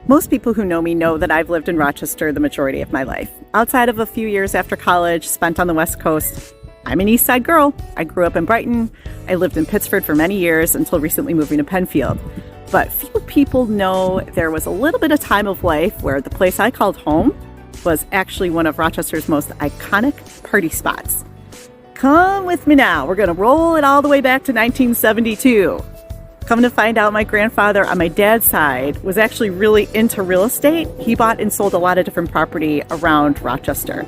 Most people who know me know that I've lived in Rochester the majority of my life. Outside of a few years after college spent on the West Coast, I'm an East Side girl. I grew up in Brighton. I lived in Pittsford for many years until recently moving to Penfield. But few people know there was a little bit of time of life where the place I called home was actually one of Rochester's most iconic party spots. Come with me now. We're going to roll it all the way back to 1972. Come to find out, my grandfather on my dad's side was actually really into real estate. He bought and sold a lot of different property around Rochester.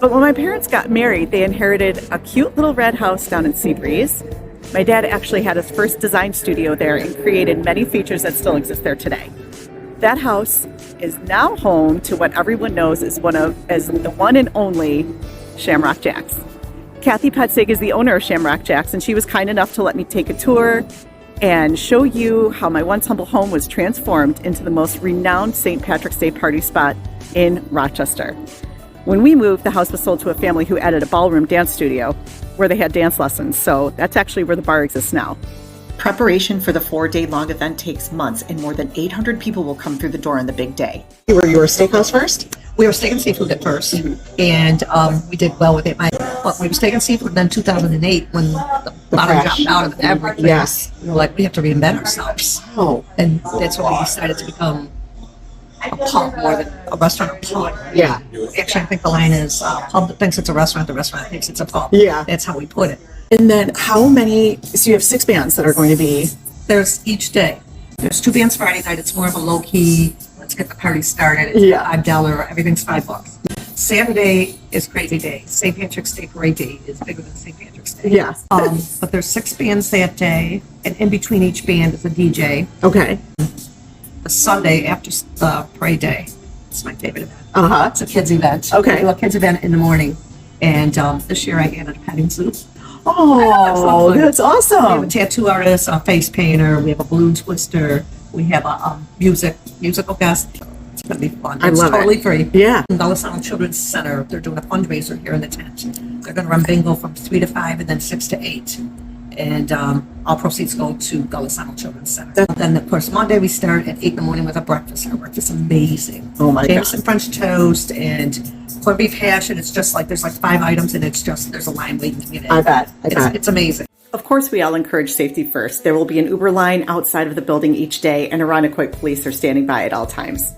But when my parents got married, they inherited a cute little red house down in Seabreeze. My dad actually had his first design studio there and created many features that still exist there today. That house is now home to what everyone knows as the one and only Shamrock Jack's. Cathy Petzing is the owner of Shamrock Jack's, and she was kind enough to let me take a tour and show you how my once humble home was transformed into the most renowned St. Patrick's Day party spot in Rochester. When we moved, the house was sold to a family who added a ballroom dance studio where they had dance lessons, so that's actually where the bar exists now. Preparation for the 4-day-long event takes months, and more than 800 people will come through the door on the big day. You were a steakhouse first? We were steak and seafood at first, and we did well with it. We were steak and seafood, and then 2008, when the bottom dropped out of everything, yes, we were like, we have to reinvent ourselves. Oh. And that's when we decided to become a pub more than a restaurant, a pub. Yeah. Actually, I think the line is pub that thinks it's a restaurant, the restaurant thinks it's a pub. Yeah. That's how we put it. And then how many, so you have 6 bands that are going to be? There's each day. There's 2 bands Friday night. It's more of a low-key, let's get the party started. It's $5, everything's $5. Saturday is crazy day. St. Patrick's Day Parade Day is bigger than St. Patrick's Day. Yeah. But there's 6 bands that day, and in between each band is a DJ. Okay. The Sunday after the parade day, it's my favorite event. Uh-huh. It's a kids event. Okay. We do a kids event in the morning, and this year I added a petting zoo. Oh, that's We have a awesome. tattoo artist, a face painter, we have a balloon twister, we have a musical guest. It's gonna be fun. I It's love totally it. free. Yeah. Gullah Sound Children's Center, they're doing a fundraiser here in the tent. They're gonna run bingo from 3 to 5 and then 6 to 8. And all proceeds go to Gullah Sound Children's Center. Then, of course, Monday we start at 8 in the morning with a breakfast. Our breakfast is amazing. Oh my Jameson God. French toast and corned beef hash, and it's just like, there's like 5 items, and it's just, there's a line waiting to get in. I bet. It's amazing. Of course, we all encourage safety first. There will be an Uber line outside of the building each day, and Irondequoit police are standing by at all times.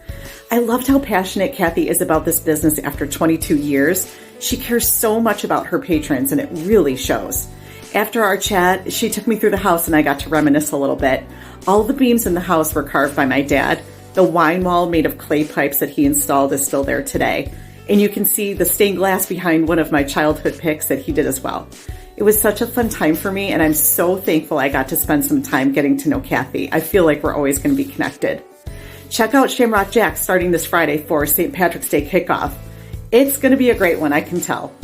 I loved how passionate Cathy is about this business after 22 years. She cares so much about her patrons, and it really shows. After our chat, she took me through the house and I got to reminisce a little bit. All the beams in the house were carved by my dad. The wine wall made of clay pipes that he installed is still there today. And you can see the stained glass behind one of my childhood pics that he did as well. It was such a fun time for me, and I'm so thankful I got to spend some time getting to know Cathy. I feel like we're always going to be connected. Check out Shamrock Jack starting this Friday for St. Patrick's Day kickoff. It's going to be a great one, I can tell.